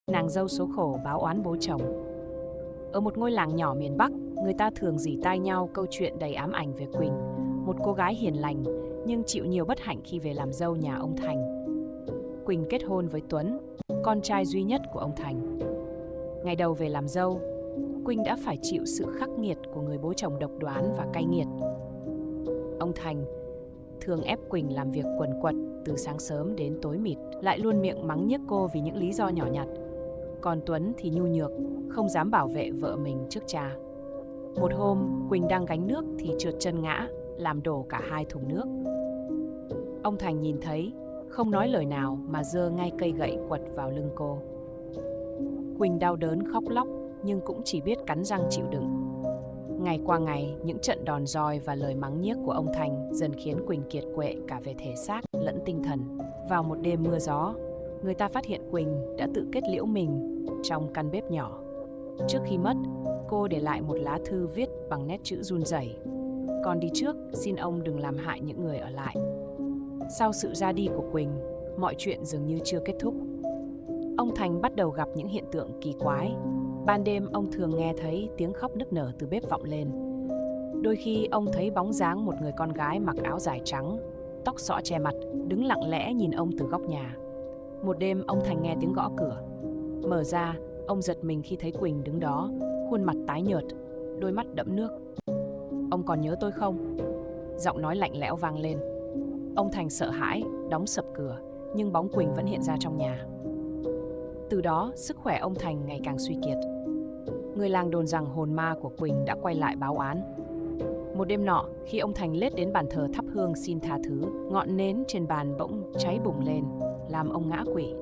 Nàng dâu số khổ báo oán bố chồng. Ở một ngôi làng nhỏ miền Bắc, người ta thường rỉ tai nhau câu chuyện đầy ám ảnh về Quỳnh, một cô gái hiền lành nhưng chịu nhiều bất hạnh khi về làm dâu nhà ông Thành. Quỳnh kết hôn với Tuấn, con trai duy nhất của ông Thành. Ngày đầu về làm dâu, Quỳnh đã phải chịu sự khắc nghiệt của người bố chồng độc đoán và cay nghiệt. Ông Thành thường ép Quỳnh làm việc quần quật từ sáng sớm đến tối mịt, lại luôn miệng mắng nhiếc cô vì những lý do nhỏ nhặt. Còn Tuấn thì nhu nhược, không dám bảo vệ vợ mình trước cha. Một hôm, Quỳnh đang gánh nước thì trượt chân ngã, làm đổ cả 2 thùng nước. Ông Thành nhìn thấy, không nói lời nào mà giơ ngay cây gậy quật vào lưng cô. Quỳnh đau đớn khóc lóc nhưng cũng chỉ biết cắn răng chịu đựng. Ngày qua ngày, những trận đòn roi và lời mắng nhiếc của ông Thành dần khiến Quỳnh kiệt quệ cả về thể xác lẫn tinh thần. Vào một đêm mưa gió, người ta phát hiện Quỳnh đã tự kết liễu mình trong căn bếp nhỏ. Trước khi mất, cô để lại một lá thư viết bằng nét chữ run rẩy: "Con đi trước, xin ông đừng làm hại những người ở lại." Sau sự ra đi của Quỳnh, mọi chuyện dường như chưa kết thúc. Ông Thành bắt đầu gặp những hiện tượng kỳ quái. Ban đêm ông thường nghe thấy tiếng khóc nức nở từ bếp vọng lên. Đôi khi ông thấy bóng dáng một người con gái mặc áo dài trắng, tóc xõa che mặt, đứng lặng lẽ nhìn ông từ góc nhà. Một đêm ông Thành nghe tiếng gõ cửa. Mở ra, ông giật mình khi thấy Quỳnh đứng đó, khuôn mặt tái nhợt, đôi mắt đẫm nước. "Ông còn nhớ tôi không?" Giọng nói lạnh lẽo vang lên. Ông Thành sợ hãi, đóng sập cửa, nhưng bóng Quỳnh vẫn hiện ra trong nhà. Từ đó, sức khỏe ông Thành ngày càng suy kiệt. Người làng đồn rằng hồn ma của Quỳnh đã quay lại báo oán. Một đêm nọ, khi ông Thành lết đến bàn thờ thắp hương xin tha thứ, ngọn nến trên bàn bỗng cháy bùng lên, làm ông ngã quỵ.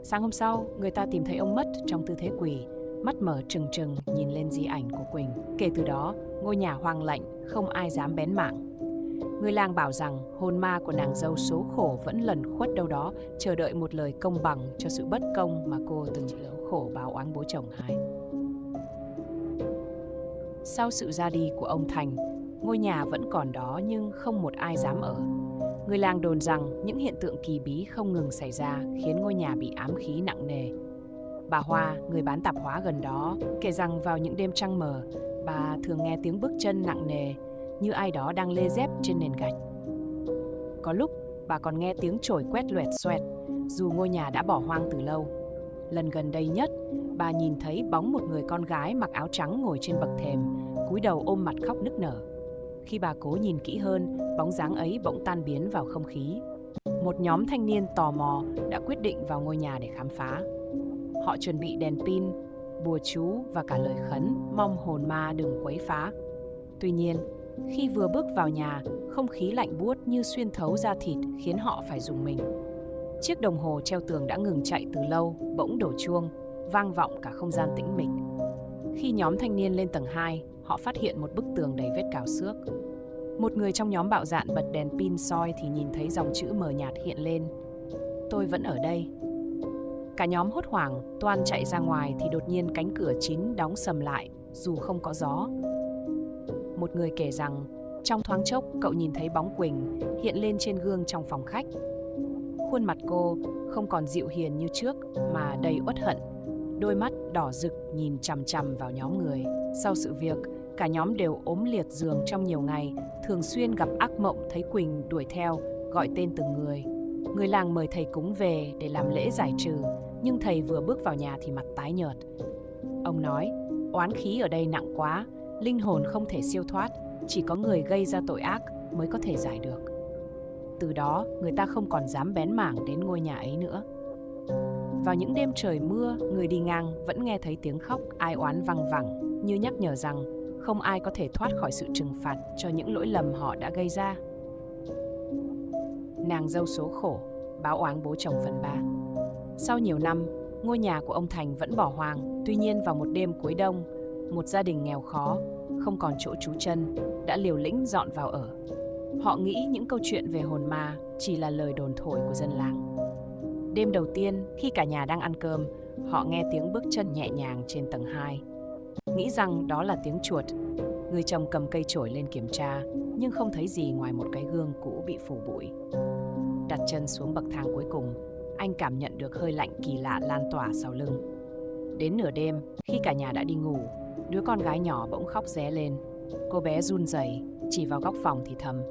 Sáng hôm sau, người ta tìm thấy ông mất trong tư thế quỳ, mắt mở trừng trừng nhìn lên di ảnh của Quỳnh. Kể từ đó, ngôi nhà hoang lạnh, không ai dám bén mảng. Người làng bảo rằng hồn ma của nàng dâu số khổ vẫn lẩn khuất đâu đó, chờ đợi một lời công bằng cho sự bất công mà cô từng chịu khổ báo oán bố chồng hai. Sau sự ra đi của ông Thành, ngôi nhà vẫn còn đó nhưng không một ai dám ở. Người làng đồn rằng những hiện tượng kỳ bí không ngừng xảy ra khiến ngôi nhà bị ám khí nặng nề. Bà Hoa, người bán tạp hóa gần đó, kể rằng vào những đêm trăng mờ, bà thường nghe tiếng bước chân nặng nề như ai đó đang lê dép trên nền gạch. Có lúc, bà còn nghe tiếng chổi quét loẹt xoẹt, dù ngôi nhà đã bỏ hoang từ lâu. Lần gần đây nhất, bà nhìn thấy bóng một người con gái mặc áo trắng ngồi trên bậc thềm, cúi đầu ôm mặt khóc nức nở. Khi bà cố nhìn kỹ hơn, bóng dáng ấy bỗng tan biến vào không khí. Một nhóm thanh niên tò mò đã quyết định vào ngôi nhà để khám phá. Họ chuẩn bị đèn pin, bùa chú và cả lời khấn mong hồn ma đừng quấy phá. Tuy nhiên, khi vừa bước vào nhà, không khí lạnh buốt như xuyên thấu da thịt khiến họ phải rùng mình. Chiếc đồng hồ treo tường đã ngừng chạy từ lâu, bỗng đổ chuông, vang vọng cả không gian tĩnh mịch. Khi nhóm thanh niên lên tầng 2, họ phát hiện một bức tường đầy vết cào xước. Một người trong nhóm bạo dạn bật đèn pin soi thì nhìn thấy dòng chữ mờ nhạt hiện lên: "Tôi vẫn ở đây." Cả nhóm hốt hoảng, toan chạy ra ngoài thì đột nhiên cánh cửa chính đóng sầm lại, dù không có gió. Một người kể rằng, trong thoáng chốc cậu nhìn thấy bóng Quỳnh hiện lên trên gương trong phòng khách. Khuôn mặt cô không còn dịu hiền như trước mà đầy uất hận, đôi mắt đỏ rực nhìn chằm chằm vào nhóm người. Sau sự việc, cả nhóm đều ốm liệt giường trong nhiều ngày, thường xuyên gặp ác mộng thấy Quỳnh đuổi theo, gọi tên từng người. Người làng mời thầy cúng về để làm lễ giải trừ, nhưng thầy vừa bước vào nhà thì mặt tái nhợt. Ông nói, oán khí ở đây nặng quá, linh hồn không thể siêu thoát, chỉ có người gây ra tội ác mới có thể giải được. Từ đó, người ta không còn dám bén mảng đến ngôi nhà ấy nữa. Vào những đêm trời mưa, người đi ngang vẫn nghe thấy tiếng khóc ai oán văng vẳng, như nhắc nhở rằng không ai có thể thoát khỏi sự trừng phạt cho những lỗi lầm họ đã gây ra. Nàng dâu số khổ, báo oán bố chồng phần 3. Sau nhiều năm, ngôi nhà của ông Thành vẫn bỏ hoang. Tuy nhiên vào một đêm cuối đông, một gia đình nghèo khó, không còn chỗ trú chân, đã liều lĩnh dọn vào ở. Họ nghĩ những câu chuyện về hồn ma chỉ là lời đồn thổi của dân làng. Đêm đầu tiên, khi cả nhà đang ăn cơm, họ nghe tiếng bước chân nhẹ nhàng trên tầng 2. Nghĩ rằng đó là tiếng chuột, người chồng cầm cây chổi lên kiểm tra, nhưng không thấy gì ngoài một cái gương cũ bị phủ bụi. Đặt chân xuống bậc thang cuối cùng, anh cảm nhận được hơi lạnh kỳ lạ lan tỏa sau lưng. Đến nửa đêm, khi cả nhà đã đi ngủ, đứa con gái nhỏ bỗng khóc ré lên. Cô bé run rẩy, chỉ vào góc phòng thì thầm: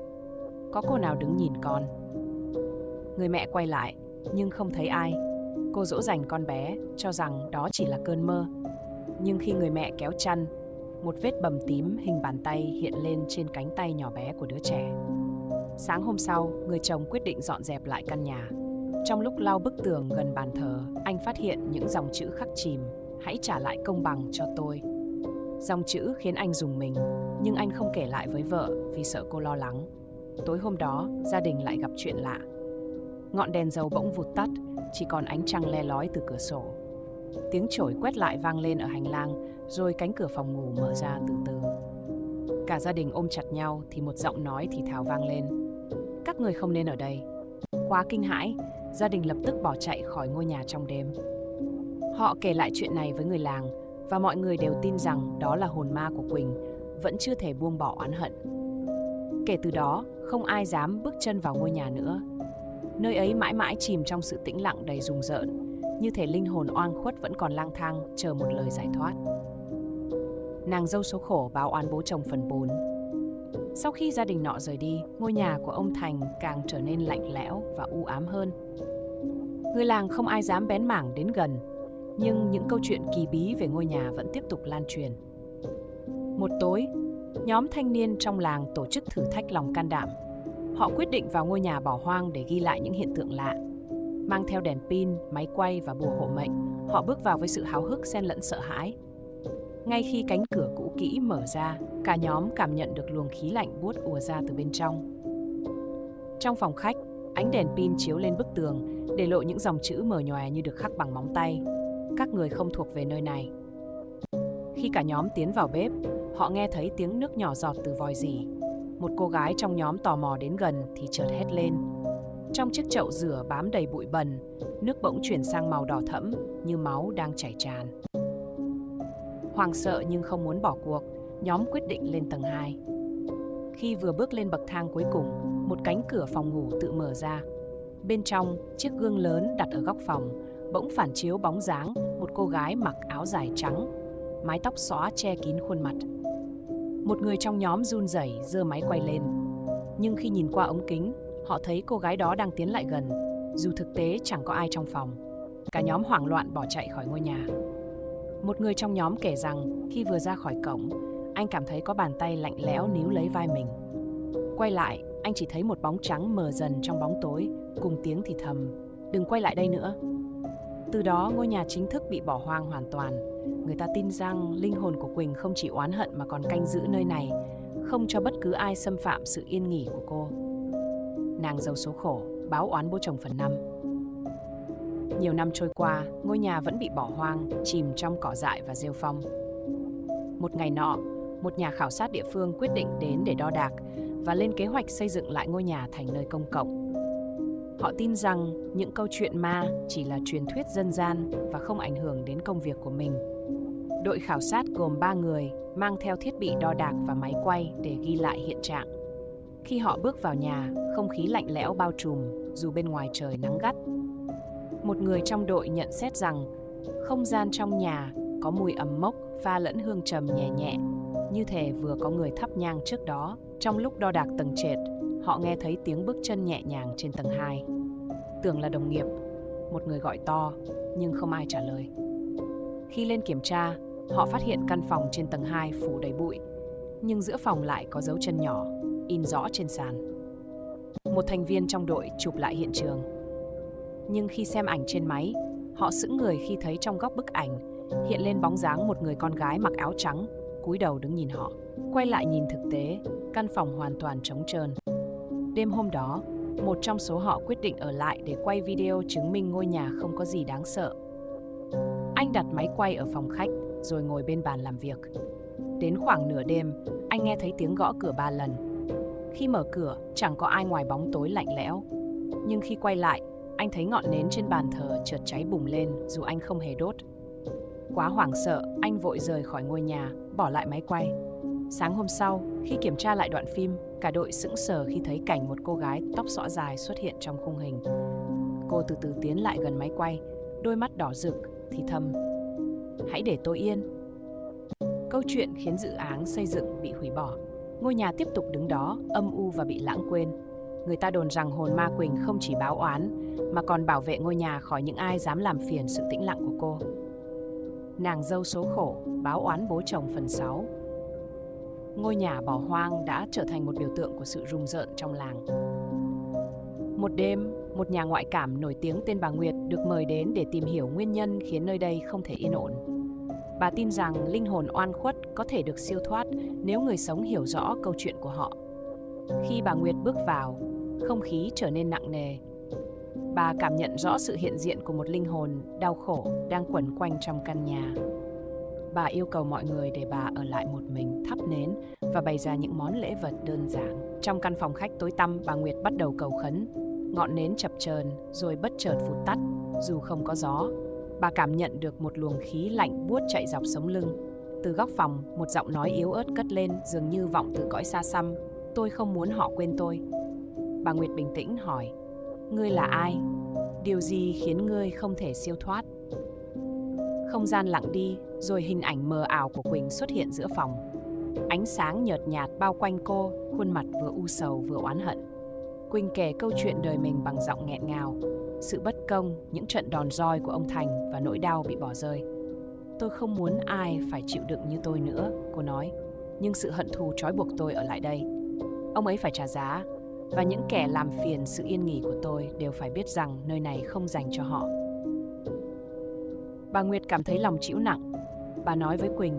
"Có cô nào đứng nhìn con?" Người mẹ quay lại, nhưng không thấy ai. Cô dỗ dành con bé, cho rằng đó chỉ là cơn mơ. Nhưng khi người mẹ kéo chăn, một vết bầm tím hình bàn tay hiện lên trên cánh tay nhỏ bé của đứa trẻ. Sáng hôm sau, người chồng quyết định dọn dẹp lại căn nhà. Trong lúc lau bức tường gần bàn thờ, anh phát hiện những dòng chữ khắc chìm: "Hãy trả lại công bằng cho tôi." Dòng chữ khiến anh rùng mình, nhưng anh không kể lại với vợ vì sợ cô lo lắng. Tối hôm đó, gia đình lại gặp chuyện lạ. Ngọn đèn dầu bỗng vụt tắt, chỉ còn ánh trăng le lói từ cửa sổ. Tiếng chổi quét lại vang lên ở hành lang, rồi cánh cửa phòng ngủ mở ra từ từ. Cả gia đình ôm chặt nhau thì một giọng nói thì thào vang lên: "Các người không nên ở đây." Quá kinh hãi, gia đình lập tức bỏ chạy khỏi ngôi nhà trong đêm. Họ kể lại chuyện này với người làng, và mọi người đều tin rằng đó là hồn ma của Quỳnh, vẫn chưa thể buông bỏ oán hận. Kể từ đó, không ai dám bước chân vào ngôi nhà nữa. Nơi ấy mãi mãi chìm trong sự tĩnh lặng đầy rùng rợn, như thể linh hồn oan khuất vẫn còn lang thang chờ một lời giải thoát. Nàng dâu số khổ báo oán bố chồng phần 4. Sau khi gia đình nọ rời đi, ngôi nhà của ông Thành càng trở nên lạnh lẽo và u ám hơn. Người làng không ai dám bén mảng đến gần, nhưng những câu chuyện kỳ bí về ngôi nhà vẫn tiếp tục lan truyền. Một tối, nhóm thanh niên trong làng tổ chức thử thách lòng can đảm. Họ quyết định vào ngôi nhà bỏ hoang để ghi lại những hiện tượng lạ. Mang theo đèn pin, máy quay và bùa hộ mệnh, họ bước vào với sự háo hức xen lẫn sợ hãi. Ngay khi cánh cửa cũ kỹ mở ra, cả nhóm cảm nhận được luồng khí lạnh buốt ùa ra từ bên trong. Trong phòng khách, ánh đèn pin chiếu lên bức tường, để lộ những dòng chữ mờ nhòe như được khắc bằng móng tay: "Các người không thuộc về nơi này." Khi cả nhóm tiến vào bếp, họ nghe thấy tiếng nước nhỏ giọt từ vòi rỉ. Một cô gái trong nhóm tò mò đến gần thì chợt hét lên. Trong chiếc chậu rửa bám đầy bụi bẩn, nước bỗng chuyển sang màu đỏ thẫm như máu đang chảy tràn. Hoảng sợ nhưng không muốn bỏ cuộc, nhóm quyết định lên tầng 2. Khi vừa bước lên bậc thang cuối cùng, một cánh cửa phòng ngủ tự mở ra. Bên trong, chiếc gương lớn đặt ở góc phòng bỗng phản chiếu bóng dáng một cô gái mặc áo dài trắng, mái tóc xõa che kín khuôn mặt. Một người trong nhóm run rẩy giơ máy quay lên. Nhưng khi nhìn qua ống kính, họ thấy cô gái đó đang tiến lại gần, dù thực tế chẳng có ai trong phòng. Cả nhóm hoảng loạn bỏ chạy khỏi ngôi nhà. Một người trong nhóm kể rằng khi vừa ra khỏi cổng, anh cảm thấy có bàn tay lạnh lẽo níu lấy vai mình. Quay lại, anh chỉ thấy một bóng trắng mờ dần trong bóng tối, cùng tiếng thì thầm: "Đừng quay lại đây nữa." Từ đó, ngôi nhà chính thức bị bỏ hoang hoàn toàn. Người ta tin rằng linh hồn của Quỳnh không chỉ oán hận mà còn canh giữ nơi này, không cho bất cứ ai xâm phạm sự yên nghỉ của cô. Nàng dâu số khổ báo oán bố chồng phần 5. Nhiều năm trôi qua, ngôi nhà vẫn bị bỏ hoang, chìm trong cỏ dại và rêu phong. Một ngày nọ, một nhà khảo sát địa phương quyết định đến để đo đạc và lên kế hoạch xây dựng lại ngôi nhà thành nơi công cộng. Họ tin rằng những câu chuyện ma chỉ là truyền thuyết dân gian và không ảnh hưởng đến công việc của mình. Đội khảo sát gồm 3 người, mang theo thiết bị đo đạc và máy quay để ghi lại hiện trạng. Khi họ bước vào nhà, không khí lạnh lẽo bao trùm, dù bên ngoài trời nắng gắt. Một người trong đội nhận xét rằng không gian trong nhà có mùi ẩm mốc pha lẫn hương trầm nhẹ nhẹ, như thể vừa có người thắp nhang trước đó. Trong lúc đo đạc tầng trệt, họ nghe thấy tiếng bước chân nhẹ nhàng trên tầng 2. Tưởng là đồng nghiệp, một người gọi to, nhưng không ai trả lời. Khi lên kiểm tra, họ phát hiện căn phòng trên tầng 2 phủ đầy bụi, nhưng giữa phòng lại có dấu chân nhỏ, in rõ trên sàn. Một thành viên trong đội chụp lại hiện trường. Nhưng khi xem ảnh trên máy, họ sững người khi thấy trong góc bức ảnh hiện lên bóng dáng một người con gái mặc áo trắng, cúi đầu đứng nhìn họ. Quay lại nhìn thực tế, căn phòng hoàn toàn trống trơn. Đêm hôm đó, một trong số họ quyết định ở lại để quay video chứng minh ngôi nhà không có gì đáng sợ. Anh đặt máy quay ở phòng khách rồi ngồi bên bàn làm việc. Đến khoảng nửa đêm, anh nghe thấy tiếng gõ cửa 3 lần. Khi mở cửa, chẳng có ai ngoài bóng tối lạnh lẽo. Nhưng khi quay lại, anh thấy ngọn nến trên bàn thờ chợt cháy bùng lên dù anh không hề đốt. Quá hoảng sợ, anh vội rời khỏi ngôi nhà, bỏ lại máy quay. Sáng hôm sau, khi kiểm tra lại đoạn phim, cả đội sững sờ khi thấy cảnh một cô gái tóc xõa dài xuất hiện trong khung hình. cô từ từ tiến lại gần máy quay, đôi mắt đỏ rực, thì thầm: "Hãy để tôi yên." Câu chuyện khiến dự án xây dựng bị hủy bỏ. Ngôi nhà tiếp tục đứng đó, âm u và bị lãng quên. Người ta đồn rằng hồn ma Quỳnh không chỉ báo oán, mà còn bảo vệ ngôi nhà khỏi những ai dám làm phiền sự tĩnh lặng của cô. Nàng dâu số khổ, báo oán bố chồng phần 6. Ngôi nhà bỏ hoang đã trở thành một biểu tượng của sự rùng rợn trong làng. Một đêm, một nhà ngoại cảm nổi tiếng tên bà Nguyệt được mời đến để tìm hiểu nguyên nhân khiến nơi đây không thể yên ổn. Bà tin rằng linh hồn oan khuất có thể được siêu thoát nếu người sống hiểu rõ câu chuyện của họ. Khi bà Nguyệt bước vào, không khí trở nên nặng nề. Bà cảm nhận rõ sự hiện diện của một linh hồn đau khổ đang quẩn quanh trong căn nhà. Bà yêu cầu mọi người để bà ở lại một mình, thắp nến và bày ra những món lễ vật đơn giản. Trong căn phòng khách tối tăm, bà Nguyệt bắt đầu cầu khấn. Ngọn nến chập chờn rồi bất chợt vụt tắt, dù không có gió. Bà cảm nhận được một luồng khí lạnh buốt chạy dọc sống lưng. Từ góc phòng, một giọng nói yếu ớt cất lên, dường như vọng từ cõi xa xăm: "Tôi không muốn họ quên tôi." Bà Nguyệt bình tĩnh hỏi: "Ngươi là ai? Điều gì khiến ngươi không thể siêu thoát?" Không gian lặng đi, rồi hình ảnh mờ ảo của Quỳnh xuất hiện giữa phòng. Ánh sáng nhợt nhạt bao quanh cô, khuôn mặt vừa u sầu vừa oán hận. Quỳnh kể câu chuyện đời mình bằng giọng nghẹn ngào, sự bất công, những trận đòn roi của ông Thành và nỗi đau bị bỏ rơi. "Tôi không muốn ai phải chịu đựng như tôi nữa," cô nói, "nhưng sự hận thù trói buộc tôi ở lại đây. Ông ấy phải trả giá, và những kẻ làm phiền sự yên nghỉ của tôi đều phải biết rằng nơi này không dành cho họ." Bà Nguyệt cảm thấy lòng trĩu nặng. Bà nói với Quỳnh,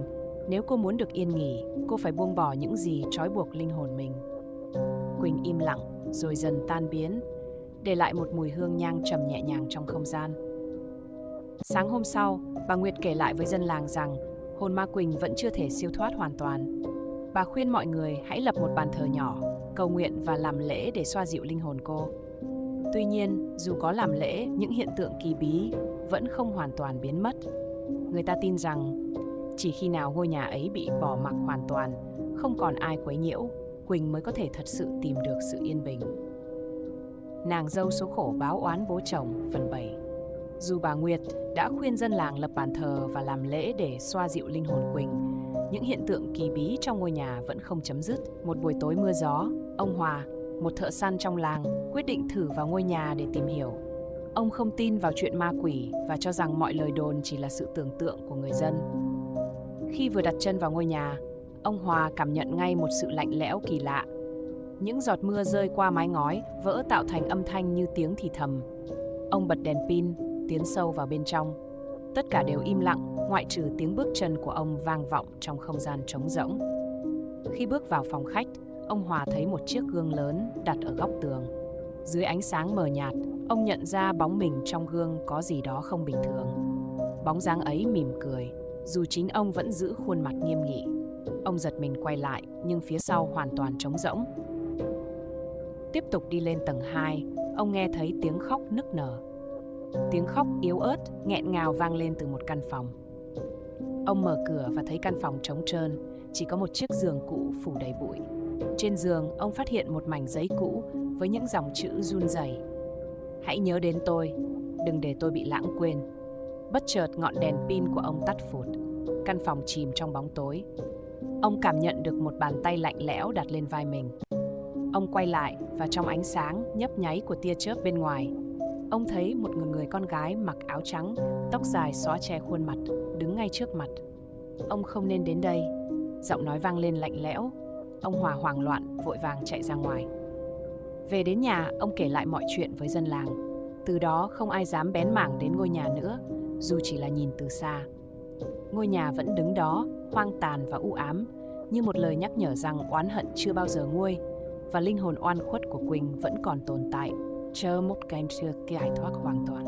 nếu cô muốn được yên nghỉ, cô phải buông bỏ những gì trói buộc linh hồn mình. Quỳnh im lặng, rồi dần tan biến, để lại một mùi hương nhang trầm nhẹ nhàng trong không gian. Sáng hôm sau, bà Nguyệt kể lại với dân làng rằng hồn ma Quỳnh vẫn chưa thể siêu thoát hoàn toàn. Bà khuyên mọi người hãy lập một bàn thờ nhỏ, cầu nguyện và làm lễ để xoa dịu linh hồn cô. Tuy nhiên, dù có làm lễ, những hiện tượng kỳ bí vẫn không hoàn toàn biến mất. Người ta tin rằng chỉ khi nào ngôi nhà ấy bị bỏ mặc hoàn toàn, không còn ai quấy nhiễu, Quỳnh mới có thể thật sự tìm được sự yên bình. Nàng dâu số khổ báo oán bố chồng phần 7. Dù bà Nguyệt đã khuyên dân làng lập bàn thờ và làm lễ để xoa dịu linh hồn Quỳnh, những hiện tượng kỳ bí trong ngôi nhà vẫn không chấm dứt. Một buổi tối mưa gió, ông Hòa, một thợ săn trong làng, quyết định thử vào ngôi nhà để tìm hiểu. Ông không tin vào chuyện ma quỷ và cho rằng mọi lời đồn chỉ là sự tưởng tượng của người dân. Khi vừa đặt chân vào ngôi nhà, ông Hòa cảm nhận ngay một sự lạnh lẽo kỳ lạ. Những giọt mưa rơi qua mái ngói, vỡ tạo thành âm thanh như tiếng thì thầm. Ông bật đèn pin, tiến sâu vào bên trong. Tất cả đều im lặng, ngoại trừ tiếng bước chân của ông vang vọng trong không gian trống rỗng. Khi bước vào phòng khách, ông Hòa thấy một chiếc gương lớn đặt ở góc tường. Dưới ánh sáng mờ nhạt, ông nhận ra bóng mình trong gương có gì đó không bình thường. Bóng dáng ấy mỉm cười, dù chính ông vẫn giữ khuôn mặt nghiêm nghị. Ông giật mình quay lại, nhưng phía sau hoàn toàn trống rỗng. Tiếp tục đi lên tầng 2, ông nghe thấy tiếng khóc nức nở. Tiếng khóc yếu ớt, nghẹn ngào vang lên từ một căn phòng. Ông mở cửa và thấy căn phòng trống trơn, chỉ có một chiếc giường cũ phủ đầy bụi. Trên giường, ông phát hiện một mảnh giấy cũ với những dòng chữ run rẩy: "Hãy nhớ đến tôi, đừng để tôi bị lãng quên." Bất chợt ngọn đèn pin của ông tắt phụt. Căn phòng chìm trong bóng tối. Ông cảm nhận được một bàn tay lạnh lẽo đặt lên vai mình. Ông quay lại và trong ánh sáng nhấp nháy của tia chớp bên ngoài, ông thấy một người con gái mặc áo trắng, tóc dài xõa che khuôn mặt, đứng ngay trước mặt. "Ông không nên đến đây." Giọng nói vang lên lạnh lẽo. Ông Hòa hoảng loạn, vội vàng chạy ra ngoài. Về đến nhà, ông kể lại mọi chuyện với dân làng. Từ đó không ai dám bén mảng đến ngôi nhà nữa, dù chỉ là nhìn từ xa. Ngôi nhà vẫn đứng đó, hoang tàn và u ám, như một lời nhắc nhở rằng oán hận chưa bao giờ nguôi, và linh hồn oan khuất của Quỳnh vẫn còn tồn tại, chờ một cái giải thoát hoàn toàn.